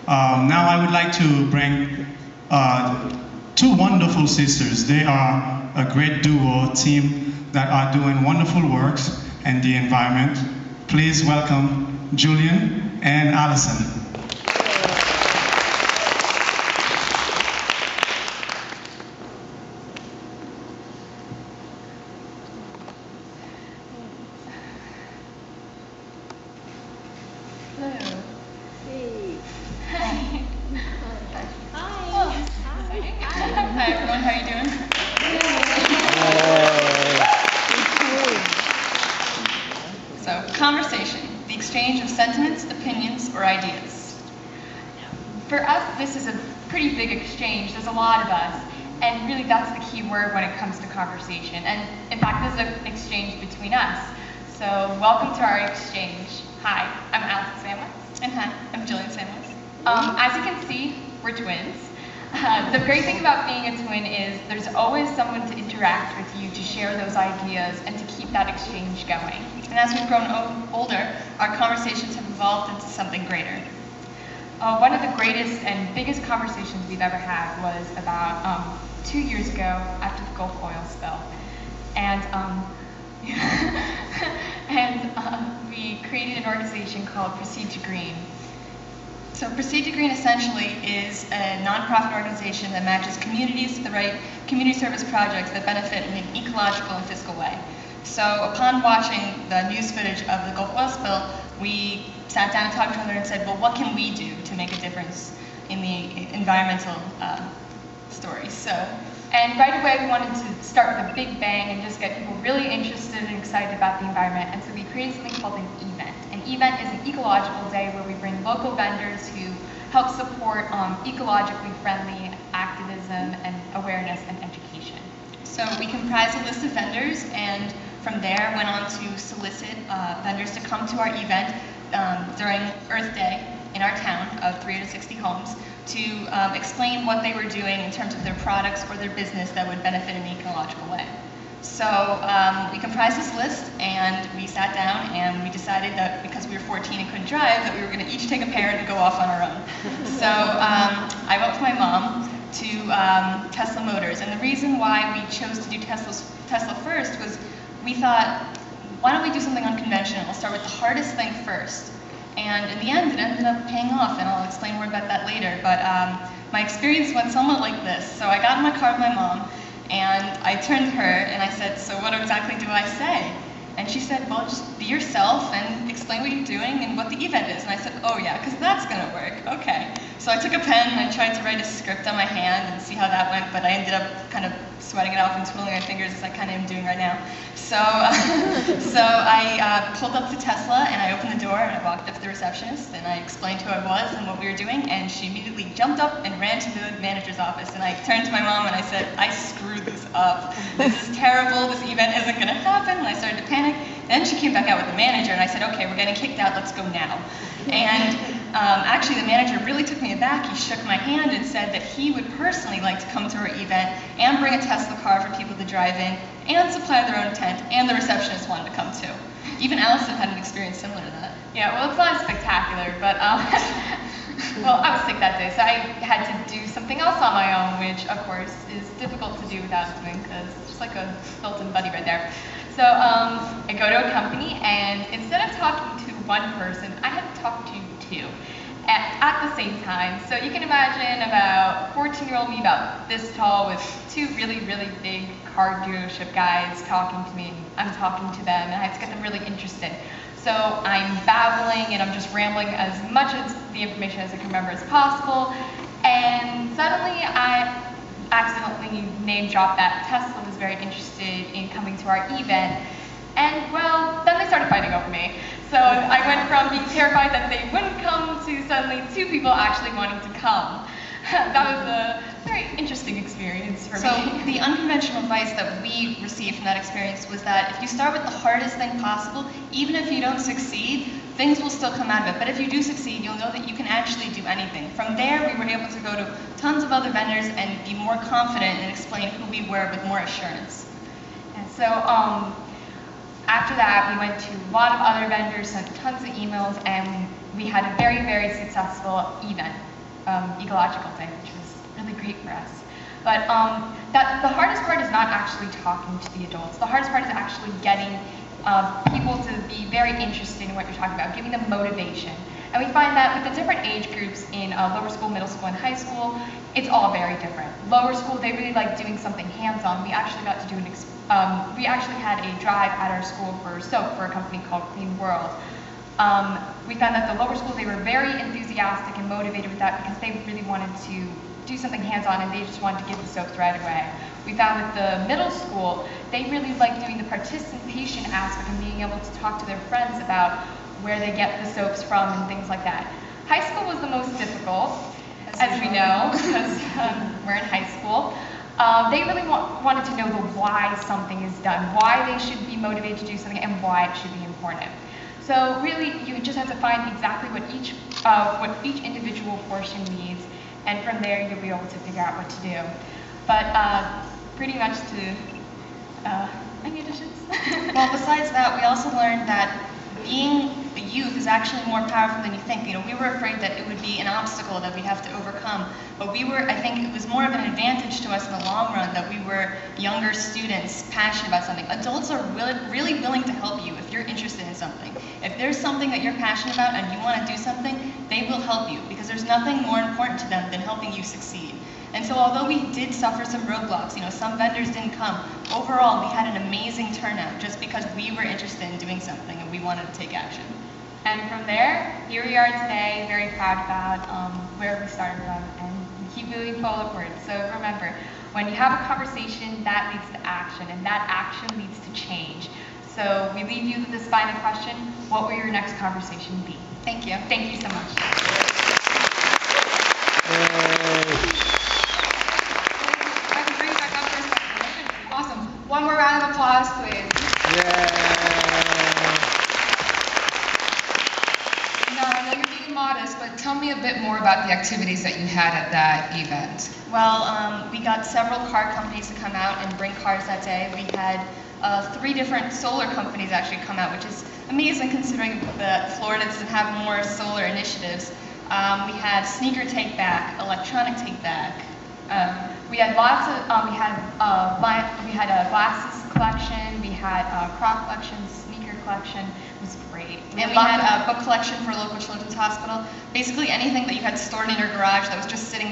Now I would like to bring two wonderful sisters. They are a great duo team that are doing wonderful works in the environment. Please welcome Jillian and Allison. Hi everyone, how are you doing? So, conversation, the exchange of sentiments, opinions, or ideas. For us, this is a pretty big exchange. There's a lot of us, and really that's the key word when it comes to conversation. And in fact, this is an exchange between us. So, welcome to our exchange. Hi, I'm Allison Samowitz. And hi, I'm Jillian Samowitz. As you can see, we're twins. The great thing about being a twin is there's always someone to interact with you, to share those ideas, and to keep that exchange going. And as we've grown older, our conversations have evolved into something greater. One of the greatest and biggest conversations we've ever had was about 2 years ago after the Gulf oil spill. And, we created an organization called Proceed to Green. So Proceed to Green essentially is a nonprofit organization that matches communities to the right community service projects that benefit in an ecological and fiscal way. So upon watching the news footage of the Gulf oil spill, we sat down and talked to each other and said, well, what can we do to make a difference in the environmental story? And right away we wanted to start with a big bang and just get people really interested and excited about the environment. And so we created something called an event. An event is an ecological day where we bring local vendors who help support ecologically friendly activism and awareness and education. So we comprised a list of vendors, and from there went on to solicit vendors to come to our event during Earth Day in our town of 360 homes to explain what they were doing in terms of their products or their business that would benefit in an ecological way. So we comprised this list, and we sat down and we decided that because we were 14 and couldn't drive, that we were going to each take a parent and go off on our own. So I went with my mom to Tesla Motors, and the reason why we chose to do Tesla first was we thought, why don't we do something unconventional? We'll start with the hardest thing first. And in the end, it ended up paying off, and I'll explain more about that later. But my experience went somewhat like this. So I got in my car with my mom, and I turned to her and I said, so what exactly do I say? And she said, well, just be yourself and explain what you're doing and what the event is. And I said, oh yeah, because that's going to work. Okay. So I took a pen and I tried to write a script on my hand and see how that went, but I ended up kind of sweating it off and twiddling my fingers as I kind of am doing right now. So, I pulled up to Tesla and I opened the door and I walked up to the receptionist and I explained who I was and what we were doing, and she immediately jumped up and ran to the manager's office, and I turned to my mom and I said, I screwed this up. This is terrible. This event isn't going to happen. And I started to panic. Then she came back out with the manager and I said, okay, we're getting kicked out. Let's go now. And actually the manager really took me aback. He shook my hand and said that he would personally like to come to our event and bring a Tesla car for people to drive in and supply their own tent, and the receptionist wanted to come too. Even Allison had an experience similar to that. Yeah, well, it's not spectacular, but well, I was sick that day, so I had to do something else on my own, which of course is difficult to do without doing, because it's just like a built-in buddy right there. So I go to a company, and instead of talking to one person, I had to talk to two at the same time. So you can imagine about 14-year-old me, about this tall, with two really, really big car dealership guys talking to me. I'm talking to them, and I have to get them really interested. So I'm babbling, and I'm just rambling as much as the information as I can remember as possible. And suddenly I accidentally name dropped that Tesla was very interested in coming to our event. And well, then they started fighting over me. So I went from being terrified that they wouldn't come to suddenly two people actually wanting to come. That was a very interesting experience for me. So the unconventional advice that we received from that experience was that if you start with the hardest thing possible, even if you don't succeed, things will still come out of it. But if you do succeed, you'll know that you can actually do anything. From there, we were able to go to tons of other vendors and be more confident and explain who we were with more assurance. And so after that, we went to a lot of other vendors, sent tons of emails, and we had a very, very successful event, Ecological Day, which was really great for us. But the hardest part is not actually talking to the adults. The hardest part is actually getting people to be very interested in what you're talking about, giving them motivation. And we find that with the different age groups in lower school, middle school, and high school, it's all very different. Lower school, they really like doing something hands-on. We actually got to do we actually had a drive at our school for soap for a company called Clean World. We found that the lower school, they were very enthusiastic and motivated with that because they really wanted to do something hands-on and they just wanted to get the soaps right away. We found with the middle school, they really liked doing the participation aspect and being able to talk to their friends about where they get the soaps from and things like that. High school was the most difficult, as we know, because we're in high school. They really wanted to know the why something is done, why they should be motivated to do something, and why it should be important. So really, you just have to find exactly what each individual portion needs, and from there you'll be able to figure out what to do. But pretty much any additions? Well, besides that, we also learned that being a youth is actually more powerful than you think. You know, we were afraid that it would be an obstacle that we'd have to overcome, but I think it was more of an advantage to us in the long run that we were younger students passionate about something. Adults are really willing to help you if you're interested in something. If there's something that you're passionate about and you want to do something, they will help you because there's nothing more important to them than helping you succeed. And so although we did suffer some roadblocks, you know, some vendors didn't come, overall we had an amazing turnout just because we were interested in doing something and we wanted to take action. And from there, here we are today, very proud about where we started from, and we keep moving forward. So remember, when you have a conversation, that leads to action, and that action leads to change. So we leave you with this final question: what will your next conversation be? Thank you. Thank you so much. Awesome. One more round of applause, please. Now, I know you're being modest, but tell me a bit more about the activities that you had at that event. Well, we got several car companies to come out and bring cars that day. We had 3 different solar companies actually come out, which is amazing considering that Florida doesn't have more solar initiatives. We had sneaker take back, electronic take back. We had lots of, we had a glasses collection, we had a Croc collection, sneaker collection. It was great. And we had a book collection for a local children's hospital. Basically anything that you had stored in your garage that was just sitting